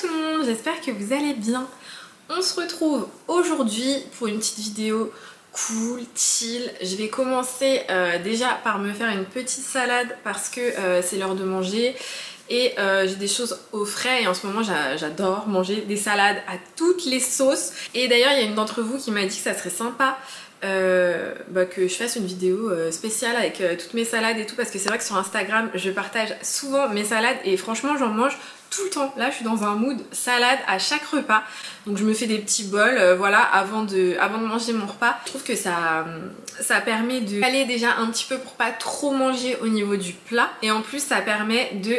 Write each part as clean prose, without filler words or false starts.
tout le monde, j'espère que vous allez bien. On se retrouve aujourd'hui pour une petite vidéo cool, chill. Je vais commencer déjà par me faire une petite salade parce que c'est l'heure de manger. Et j'ai des choses au frais et en ce moment j'adore manger des salades à toutes les sauces. Et d'ailleurs il y a une d'entre vous qui m'a dit que ça serait sympa que je fasse une vidéo spéciale avec toutes mes salades et tout, parce que c'est vrai que sur Instagram je partage souvent mes salades et franchement j'en mange tout le temps. Là je suis dans un mood salade à chaque repas, donc je me fais des petits bols voilà avant de manger mon repas. Je trouve que ça permet de caler déjà un petit peu pour pas trop manger au niveau du plat, et en plus ça permet de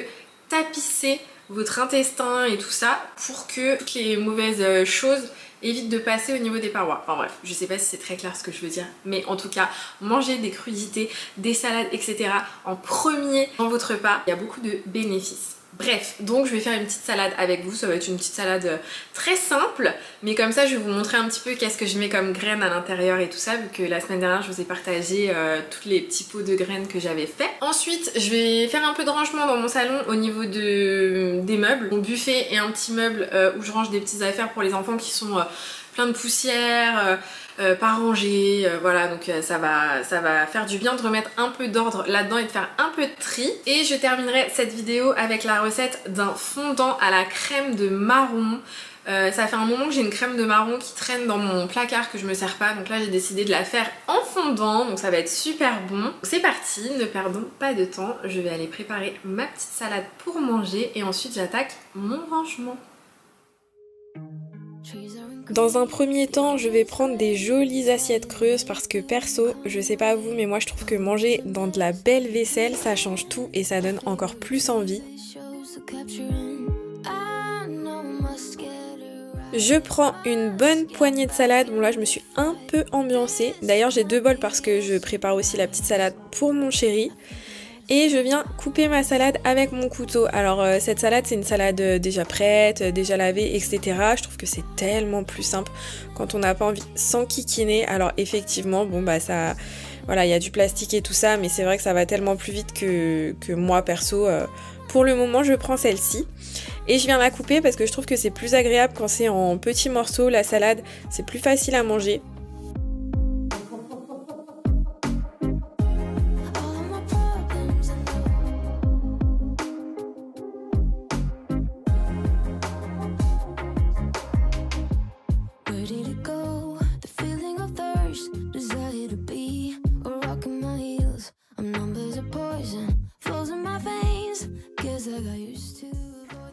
tapisser votre intestin et tout ça pour que les mauvaises choses évite de passer au niveau des parois. Enfin bref, je sais pas si c'est très clair ce que je veux dire, mais en tout cas, manger des crudités, des salades, etc. en premier dans votre repas, il y a beaucoup de bénéfices. Bref, donc je vais faire une petite salade avec vous. Ça va être une petite salade très simple, mais comme ça je vais vous montrer un petit peu qu'est-ce que je mets comme graines à l'intérieur et tout ça, vu que la semaine dernière je vous ai partagé tous les petits pots de graines que j'avais fait. Ensuite je vais faire un peu de rangement dans mon salon au niveau des meubles, mon buffet et un petit meuble où je range des petites affaires pour les enfants qui sont plein de poussière, pas rangé, voilà, donc ça va faire du bien de remettre un peu d'ordre là-dedans et de faire un peu de tri. Et je terminerai cette vidéo avec la recette d'un fondant à la crème de marron. Ça fait un moment que j'ai une crème de marron qui traîne dans mon placard que je me sers pas, donc là j'ai décidé de la faire en fondant, donc ça va être super bon. C'est parti, ne perdons pas de temps, je vais aller préparer ma petite salade pour manger et ensuite j'attaque mon rangement. Dans un premier temps, je vais prendre des jolies assiettes creuses parce que perso, je sais pas vous, mais moi je trouve que manger dans de la belle vaisselle, ça change tout et ça donne encore plus envie. Je prends une bonne poignée de salade. Bon là je me suis un peu ambiancée. D'ailleurs j'ai 2 bols parce que je prépare aussi la petite salade pour mon chéri. Et je viens couper ma salade avec mon couteau. Alors cette salade c'est une salade déjà prête, déjà lavée, etc. Je trouve que c'est tellement plus simple quand on n'a pas envie s'enquiquiner. Alors effectivement, bon bah ça, voilà, il y a du plastique et tout ça, mais c'est vrai que ça va tellement plus vite que moi perso. Pour le moment je prends celle-ci. Et je viens la couper parce que je trouve que c'est plus agréable quand c'est en petits morceaux. La salade c'est plus facile à manger.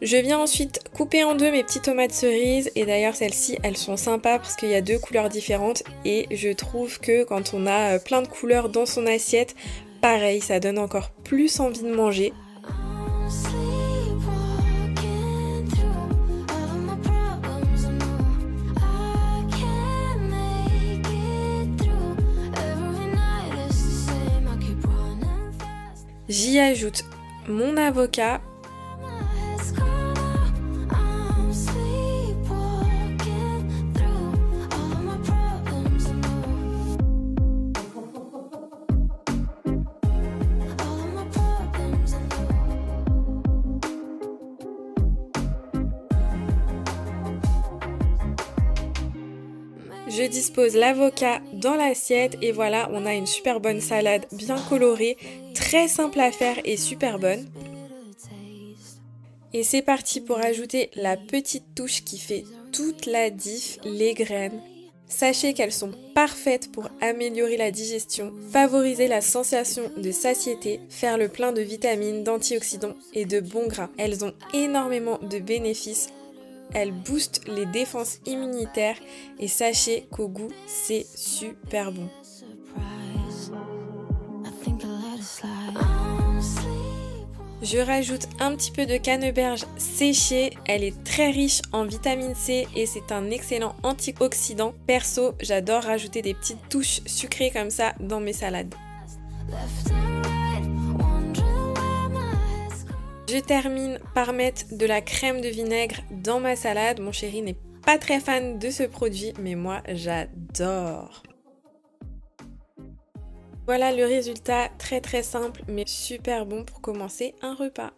Je viens ensuite couper en deux mes petites tomates cerises, et d'ailleurs celles-ci elles sont sympas parce qu'il y a 2 couleurs différentes et je trouve que quand on a plein de couleurs dans son assiette, pareil ça donne encore plus envie de manger. J'y ajoute mon avocat. Je dispose l'avocat dans l'assiette et voilà, on a une super bonne salade bien colorée, très simple à faire et super bonne. Et c'est parti pour ajouter la petite touche qui fait toute la diff, les graines. Sachez qu'elles sont parfaites pour améliorer la digestion, favoriser la sensation de satiété, faire le plein de vitamines, d'antioxydants et de bons gras. Elles ont énormément de bénéfices. Elle booste les défenses immunitaires et sachez qu'au goût c'est super bon. Je rajoute un petit peu de canneberge séchée, elle est très riche en vitamine C et c'est un excellent antioxydant. Perso, j'adore rajouter des petites touches sucrées comme ça dans mes salades. Je termine par mettre de la crème de vinaigre dans ma salade. Mon chéri n'est pas très fan de ce produit, mais moi j'adore. Voilà le résultat, très simple mais super bon pour commencer un repas.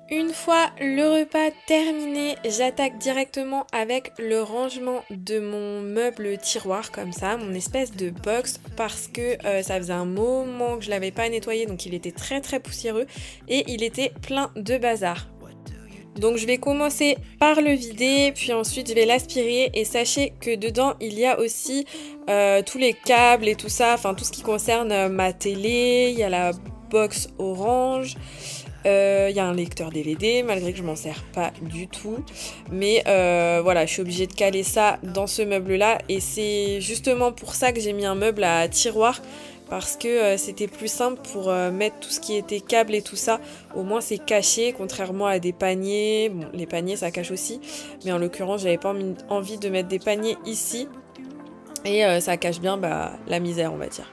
Une fois le repas terminé, j'attaque directement avec le rangement de mon meuble tiroir comme ça, mon espèce de box, parce que ça faisait un moment que je l'avais pas nettoyé, donc il était très poussiéreux et il était plein de bazar. Donc je vais commencer par le vider, puis ensuite je vais l'aspirer et sachez que dedans il y a aussi tous les câbles et tout ça, enfin tout ce qui concerne ma télé, il y a la box orange. Il y a un lecteur DVD, malgré que je m'en sers pas du tout. Mais voilà, je suis obligée de caler ça dans ce meuble-là. Et c'est justement pour ça que j'ai mis un meuble à tiroir. Parce que c'était plus simple pour mettre tout ce qui était câble et tout ça. Au moins c'est caché, contrairement à des paniers. Bon, les paniers ça cache aussi. Mais en l'occurrence, j'avais pas envie de mettre des paniers ici. Et ça cache bien la misère, on va dire.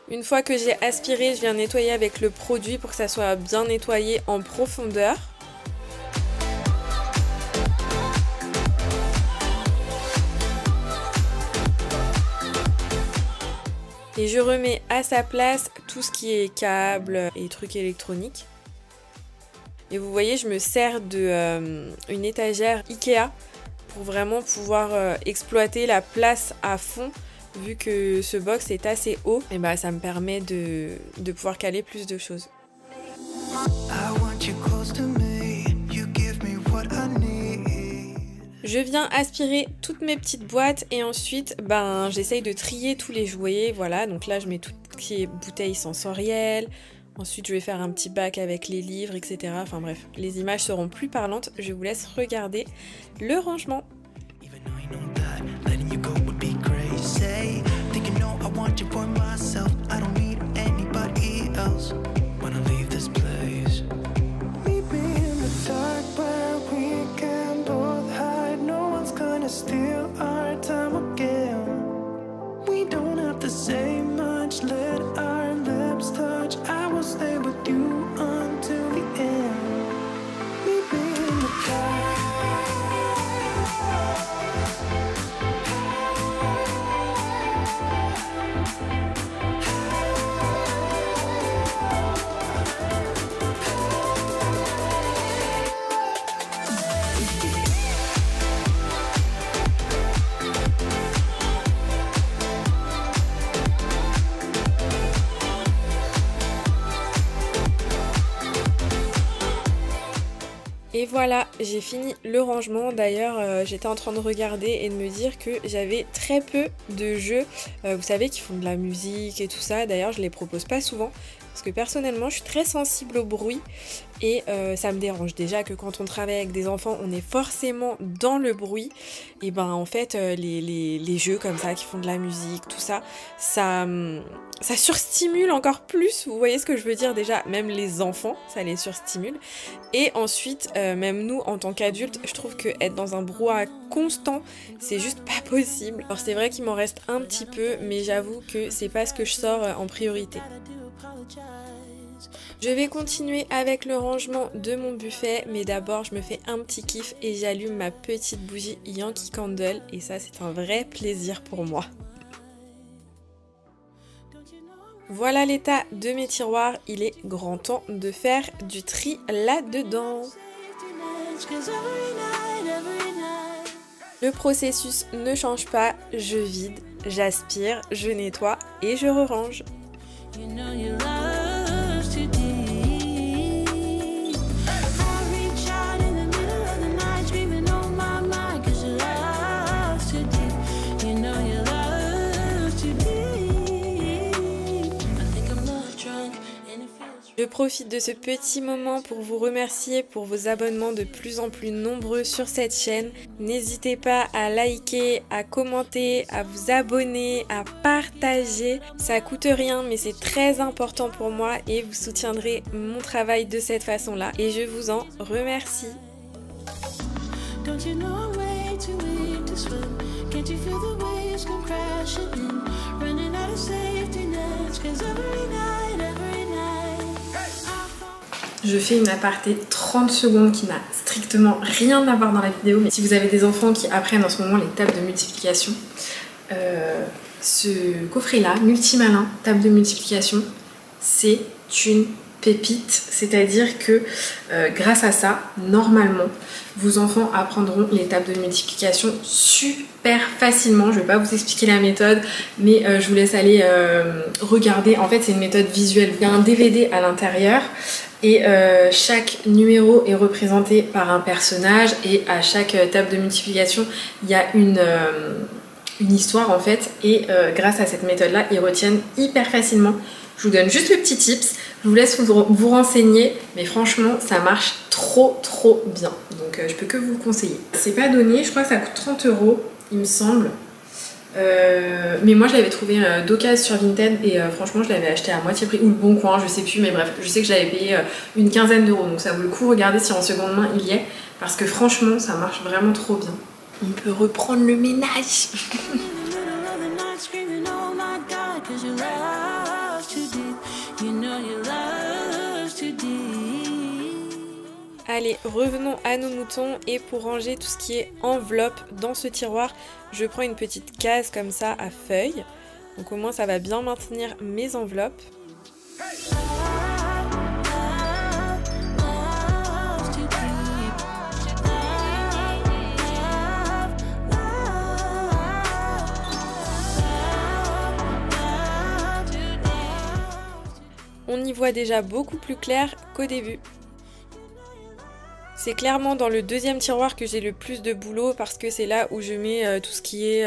Une fois que j'ai aspiré, je viens nettoyer avec le produit pour que ça soit bien nettoyé en profondeur. Et je remets à sa place tout ce qui est câbles et trucs électroniques. Et vous voyez, je me sers d'une étagère Ikea pour vraiment pouvoir exploiter la place à fond. Vu que ce box est assez haut, et ça me permet de pouvoir caler plus de choses. Je viens aspirer toutes mes petites boîtes et ensuite j'essaye de trier tous les jouets. Voilà, donc là je mets tout ce qui est bouteilles sensorielles. Ensuite je vais faire un petit bac avec les livres, etc. Enfin bref, les images seront plus parlantes. Je vous laisse regarder le rangement. Et voilà, j'ai fini le rangement. D'ailleurs, j'étais en train de regarder et de me dire que j'avais très peu de jeux, vous savez, qui font de la musique et tout ça. D'ailleurs, je les propose pas souvent parce que personnellement, je suis très sensible au bruit et ça me dérange. Déjà que quand on travaille avec des enfants, on est forcément dans le bruit. Et en fait, les jeux comme ça qui font de la musique, tout ça, ça surstimule encore plus. Vous voyez ce que je veux dire? Déjà, même les enfants, ça les surstimule. Et ensuite, même nous, en tant qu'adultes, je trouve que être dans un brouhaha constant, c'est juste pas possible. Alors c'est vrai qu'il m'en reste un petit peu, mais j'avoue que c'est pas ce que je sors en priorité. Je vais continuer avec le rangement de mon buffet, mais d'abord je me fais un petit kiff et j'allume ma petite bougie Yankee Candle et ça c'est un vrai plaisir pour moi. Voilà l'état de mes tiroirs, il est grand temps de faire du tri là-dedans. Le processus ne change pas, je vide, j'aspire, je nettoie et je re-range. Je profite de ce petit moment pour vous remercier pour vos abonnements de plus en plus nombreux sur cette chaîne. N'hésitez pas à liker, à commenter, à vous abonner, à partager. Ça coûte rien mais c'est très important pour moi et vous soutiendrez mon travail de cette façon-là. Et je vous en remercie. Je fais une aparté 30 secondes qui n'a strictement rien à voir dans la vidéo, mais si vous avez des enfants qui apprennent en ce moment les tables de multiplication, ce coffret-là, Multimalin, table de multiplication, c'est une pépite, c'est-à-dire que grâce à ça, normalement, vos enfants apprendront les tables de multiplication super facilement. Je ne vais pas vous expliquer la méthode, mais je vous laisse aller regarder. En fait, c'est une méthode visuelle. Il y a un DVD à l'intérieur et chaque numéro est représenté par un personnage et à chaque table de multiplication, il y a une histoire en fait et grâce à cette méthode-là, ils retiennent hyper facilement. Je vous donne juste le petit tips, je vous laisse vous renseigner, mais franchement ça marche trop bien, donc je peux que vous le conseiller. C'est pas donné, je crois que ça coûte 30 €, il me semble, mais moi je l'avais trouvé d'occasion sur Vinted et franchement je l'avais acheté à moitié prix, ou le bon coin, je sais plus, mais bref, je sais que je l'avais payé une quinzaine d'euros, donc ça vaut le coup, regardez si en seconde main il y est, parce que franchement ça marche vraiment trop bien. On peut reprendre le ménage. Allez, revenons à nos moutons et pour ranger tout ce qui est enveloppe dans ce tiroir, je prends une petite case comme ça à feuilles. Donc au moins ça va bien maintenir mes enveloppes. On y voit déjà beaucoup plus clair qu'au début. C'est clairement dans le deuxième tiroir que j'ai le plus de boulot parce que c'est là où je mets tout ce qui est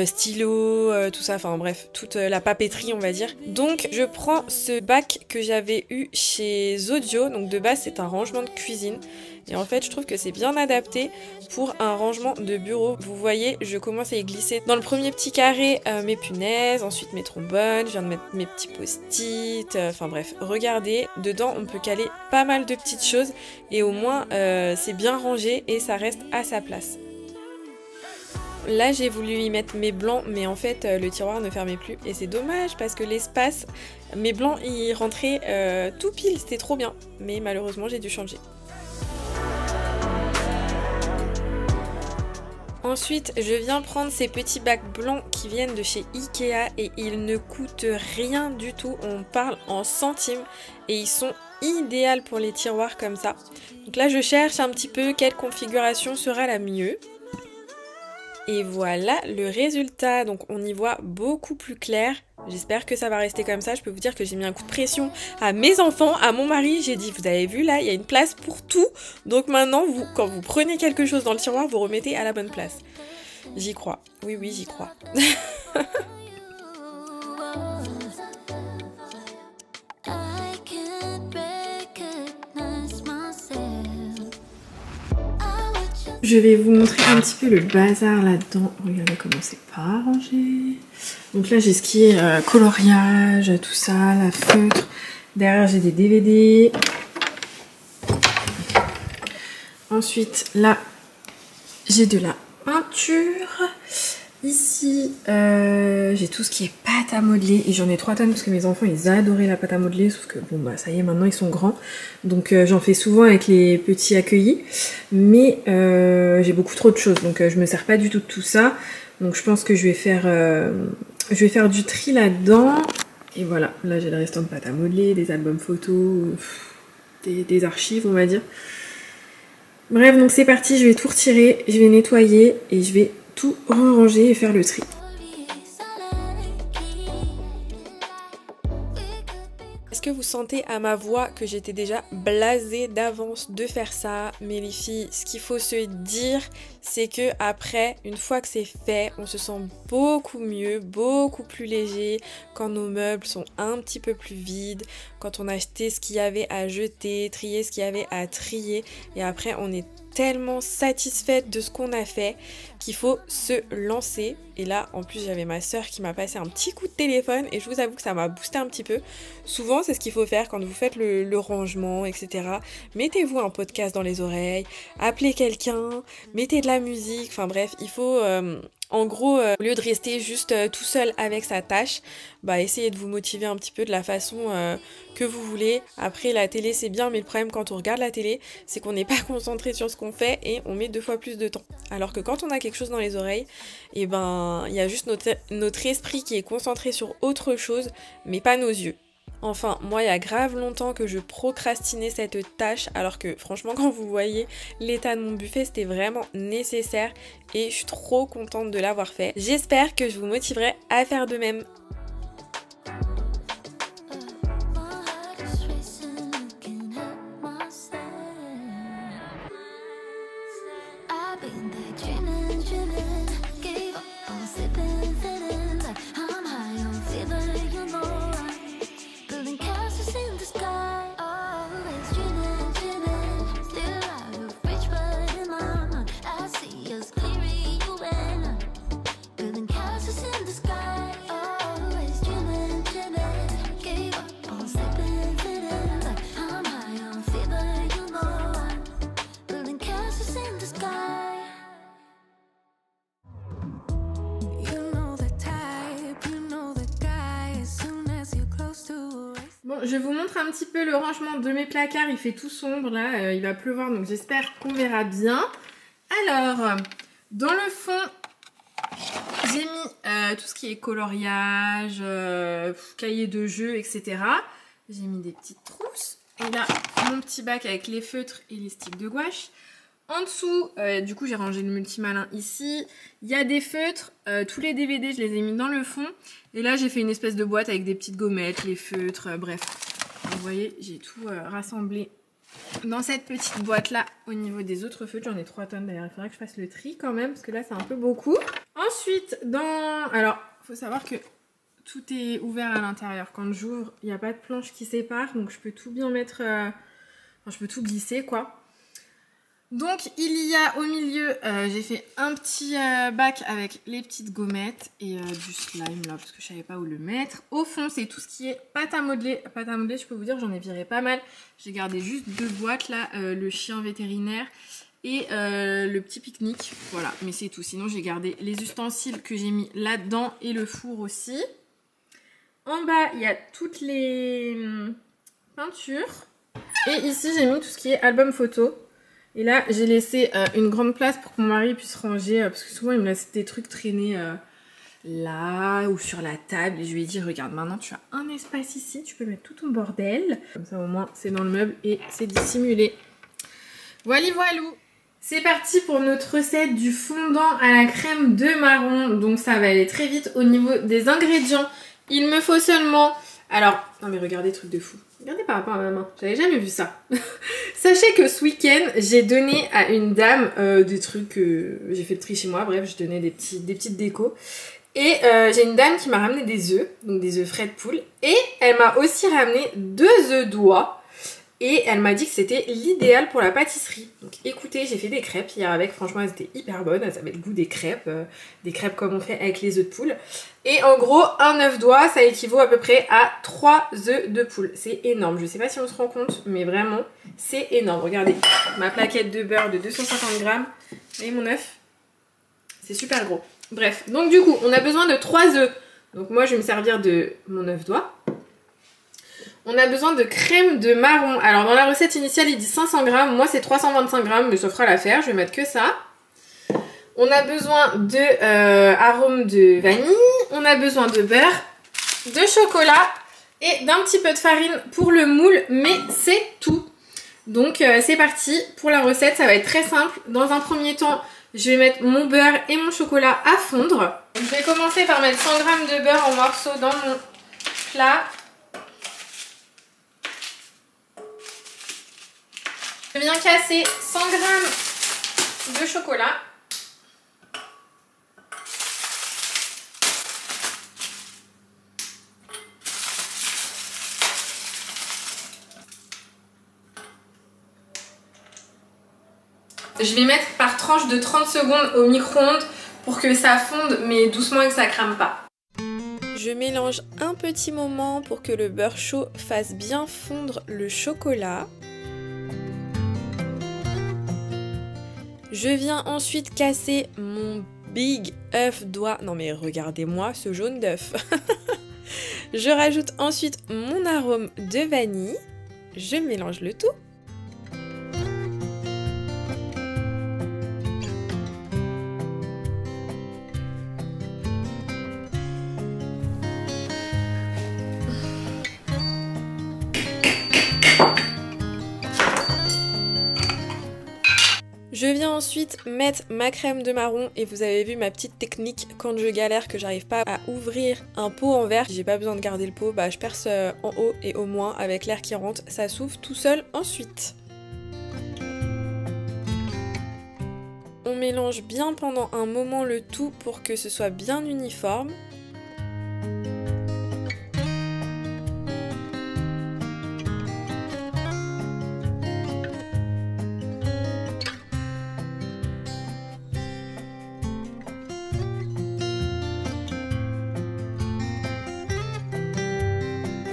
stylo, tout ça, enfin bref, toute la papeterie on va dire. Donc je prends ce bac que j'avais eu chez Zodio, donc de base c'est un rangement de cuisine. Et en fait je trouve que c'est bien adapté pour un rangement de bureau. Vous voyez, je commence à y glisser dans le premier petit carré mes punaises, ensuite mes trombones, je viens de mettre mes petits post-it, enfin bref, regardez, dedans on peut caler pas mal de petites choses et au moins c'est bien rangé et ça reste à sa place. Là j'ai voulu y mettre mes blancs mais en fait le tiroir ne fermait plus et c'est dommage parce que l'espace, mes blancs y rentraient tout pile, c'était trop bien, mais malheureusement j'ai dû changer. Ensuite, je viens prendre ces petits bacs blancs qui viennent de chez Ikea et ils ne coûtent rien du tout, on parle en centimes et ils sont idéaux pour les tiroirs comme ça. Donc là je cherche un petit peu quelle configuration sera la mieux. Et voilà le résultat, donc on y voit beaucoup plus clair. J'espère que ça va rester comme ça. Je peux vous dire que j'ai mis un coup de pression à mes enfants, à mon mari. J'ai dit, vous avez vu là, il y a une place pour tout. Donc maintenant, quand vous prenez quelque chose dans le tiroir, vous remettez à la bonne place. J'y crois. Oui, j'y crois. Je vais vous montrer un petit peu le bazar là-dedans. Regardez comment c'est pas rangé. Donc là j'ai ce qui est coloriage, tout ça, la feutre. Derrière j'ai des DVD. Ensuite là j'ai de la peinture. Ici j'ai tout ce qui est pâte à modeler et j'en ai 3 tonnes parce que mes enfants ils adoraient la pâte à modeler, sauf que bon bah ça y est maintenant ils sont grands, donc j'en fais souvent avec les petits accueillis, mais j'ai beaucoup trop de choses donc je me sers pas du tout de tout ça, donc je pense que je vais faire du tri là-dedans. Et voilà, là j'ai le restant de pâte à modeler, des albums photos, des archives on va dire. Bref, donc c'est parti, je vais tout retirer, je vais nettoyer et je vais tout ranger et faire le tri. Est-ce que vous sentez à ma voix que j'étais déjà blasée d'avance de faire ça? Mais les filles, ce qu'il faut se dire, c'est que après, une fois que c'est fait, on se sent beaucoup mieux, beaucoup plus léger, quand nos meubles sont un petit peu plus vides, quand on a acheté ce qu'il y avait à jeter, trié ce qu'il y avait à trier, et après on est tellement satisfaite de ce qu'on a fait qu'il faut se lancer. Et là en plus j'avais ma soeur qui m'a passé un petit coup de téléphone et je vous avoue que ça m'a boosté un petit peu. Souvent c'est ce qu'il faut faire quand vous faites le rangement, etc. Mettez-vous un podcast dans les oreilles, appelez quelqu'un, mettez de la musique, enfin bref, il faut En gros, au lieu de rester juste tout seul avec sa tâche, bah essayez de vous motiver un petit peu de la façon que vous voulez. Après, la télé c'est bien, mais le problème quand on regarde la télé, c'est qu'on n'est pas concentré sur ce qu'on fait et on met 2 fois plus de temps. Alors que quand on a quelque chose dans les oreilles, et ben il y a juste notre esprit qui est concentré sur autre chose, mais pas nos yeux. Enfin, moi, il y a grave longtemps que je procrastinais cette tâche, alors que franchement, quand vous voyez l'état de mon buffet, c'était vraiment nécessaire et je suis trop contente de l'avoir fait. J'espère que je vous motiverai à faire de même. Bon, je vous montre un petit peu le rangement de mes placards. Il fait tout sombre là, il va pleuvoir, donc j'espère qu'on verra bien. Alors, dans le fond, j'ai mis tout ce qui est coloriage, cahier de jeu, etc. J'ai mis des petites trousses. Et là, mon petit bac avec les feutres et les sticks de gouache. En dessous, du coup, j'ai rangé le multimalin ici. Il y a des feutres. Tous les DVD, je les ai mis dans le fond. Et là, j'ai fait une espèce de boîte avec des petites gommettes, les feutres, bref. Vous voyez, j'ai tout rassemblé dans cette petite boîte-là au niveau des autres feutres. J'en ai 3 tonnes d'ailleurs. Il faudrait que je fasse le tri quand même, parce que là, c'est un peu beaucoup. Ensuite, Alors, il faut savoir que tout est ouvert à l'intérieur. Quand j'ouvre, il n'y a pas de planche qui sépare. Donc, je peux tout bien mettre... Enfin, je peux tout glisser, quoi. Donc il y a au milieu, j'ai fait un petit bac avec les petites gommettes et du slime là parce que je savais pas où le mettre. Au fond c'est tout ce qui est pâte à modeler. Pâte à modeler, je peux vous dire, j'en ai viré pas mal. J'ai gardé juste 2 boîtes là, le chien vétérinaire et le petit pique-nique. Voilà, mais c'est tout. Sinon j'ai gardé les ustensiles que j'ai mis là-dedans et le four aussi. En bas il y a toutes les peintures. Et ici j'ai mis tout ce qui est album photo. Et là, j'ai laissé une grande place pour que mon mari puisse ranger, parce que souvent, il me laisse des trucs traîner là ou sur la table. Et je lui ai dit, regarde, maintenant, tu as un espace ici, tu peux mettre tout ton bordel. Comme ça, au moins, c'est dans le meuble et c'est dissimulé. Voilà, voilou. C'est parti pour notre recette du fondant à la crème de marron. Donc, ça va aller très vite au niveau des ingrédients. Il me faut seulement... Alors, non mais regardez, truc de fou. Regardez par rapport à ma main, j'avais jamais vu ça. Sachez que ce week-end, j'ai donné à une dame des trucs, j'ai fait le tri chez moi, bref, je donnais des petites décos. Et j'ai une dame qui m'a ramené des œufs, donc des œufs frais de poule. Et elle m'a aussi ramené 2 œufs d'oie. Et elle m'a dit que c'était l'idéal pour la pâtisserie. Donc écoutez, j'ai fait des crêpes hier avec, franchement elles étaient hyper bonnes, elles avaient le goût des crêpes comme on fait avec les œufs de poule. Et en gros, un œuf d'oie, ça équivaut à peu près à 3 œufs de poule. C'est énorme, je sais pas si on se rend compte, mais vraiment, c'est énorme. Regardez, ma plaquette de beurre de 250 grammes, et mon œuf, c'est super gros. Bref, donc du coup, on a besoin de 3 œufs. Donc moi, je vais me servir de mon œuf d'oie. On a besoin de crème de marron. Alors dans la recette initiale il dit 500 grammes. Moi c'est 325 grammes mais ça fera l'affaire. Je vais mettre que ça. On a besoin de arôme de vanille. On a besoin de beurre, de chocolat et d'un petit peu de farine pour le moule. Mais c'est tout. Donc c'est parti pour la recette. Ça va être très simple. Dans un premier temps je vais mettre mon beurre et mon chocolat à fondre. Donc, je vais commencer par mettre 100 grammes de beurre en morceaux dans mon plat. Je viens casser 100 g de chocolat. Je vais mettre par tranche de 30 secondes au micro-ondes pour que ça fonde mais doucement et que ça crame pas. Je mélange un petit moment pour que le beurre chaud fasse bien fondre le chocolat. Je viens ensuite casser mon big œuf doit... Non mais regardez-moi ce jaune d'œuf. Je rajoute ensuite mon arôme de vanille. Je mélange le tout. Je viens ensuite mettre ma crème de marron et vous avez vu ma petite technique quand je galère que j'arrive pas à ouvrir un pot en verre. J'ai pas besoin de garder le pot, bah je perce en haut et au moins avec l'air qui rentre, ça s'ouvre tout seul ensuite. On mélange bien pendant un moment le tout pour que ce soit bien uniforme.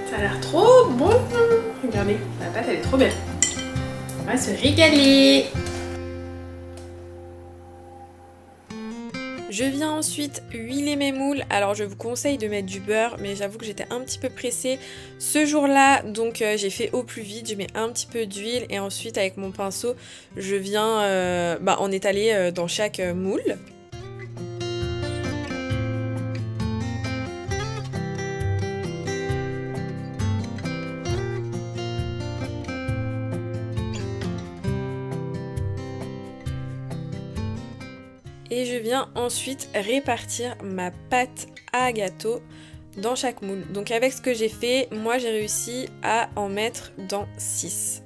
Ça a l'air trop bon. Regardez, la pâte elle est trop belle. On va se régaler. Je viens ensuite huiler mes moules. Alors je vous conseille de mettre du beurre, mais j'avoue que j'étais un petit peu pressée ce jour-là, donc j'ai fait au plus vite. Je mets un petit peu d'huile et ensuite avec mon pinceau, je viens en étaler dans chaque moule. Et je viens ensuite répartir ma pâte à gâteau dans chaque moule. Donc avec ce que j'ai fait, moi j'ai réussi à en mettre dans 6.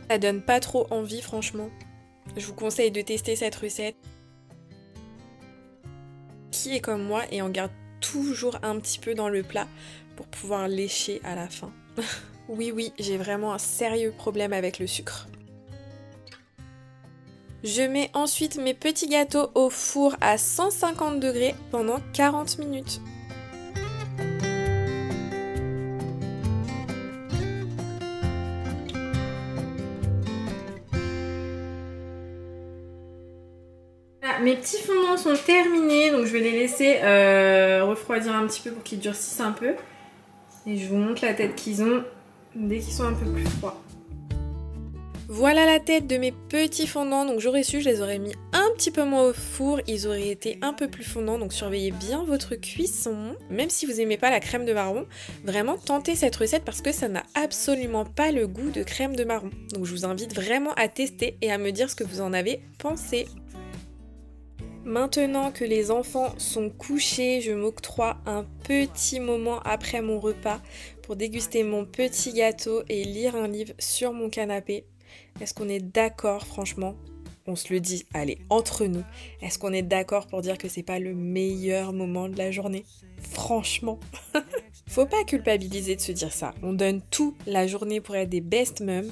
Ça donne pas trop envie franchement. Je vous conseille de tester cette recette. Qui est comme moi et en garde toujours un petit peu dans le plat pour pouvoir lécher à la fin. Oui, j'ai vraiment un sérieux problème avec le sucre. Je mets ensuite mes petits gâteaux au four à 150 degrés pendant 40 minutes. Mes petits fondants sont terminés, donc je vais les laisser refroidir un petit peu pour qu'ils durcissent un peu. Et je vous montre la tête qu'ils ont dès qu'ils sont un peu plus froids. Voilà la tête de mes petits fondants, donc j'aurais su, je les aurais mis un petit peu moins au four, ils auraient été un peu plus fondants, donc surveillez bien votre cuisson. Même si vous n'aimez pas la crème de marron, vraiment tentez cette recette parce que ça n'a absolument pas le goût de crème de marron. Donc je vous invite vraiment à tester et à me dire ce que vous en avez pensé. Maintenant que les enfants sont couchés, je m'octroie un petit moment après mon repas pour déguster mon petit gâteau et lire un livre sur mon canapé. Est-ce qu'on est d'accord, franchement? On se le dit, allez, entre nous. Est-ce qu'on est d'accord pour dire que c'est pas le meilleur moment de la journée? Franchement. Faut pas culpabiliser de se dire ça. On donne tout la journée pour être des best mums.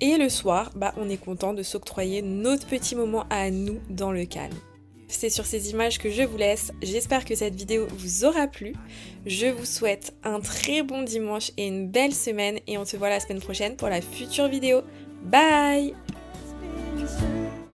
Et le soir, on est content de s'octroyer notre petit moment à nous dans le calme. C'est sur ces images que je vous laisse. J'espère que cette vidéo vous aura plu. Je vous souhaite un très bon dimanche et une belle semaine. Et on se voit la semaine prochaine pour la future vidéo. Bye!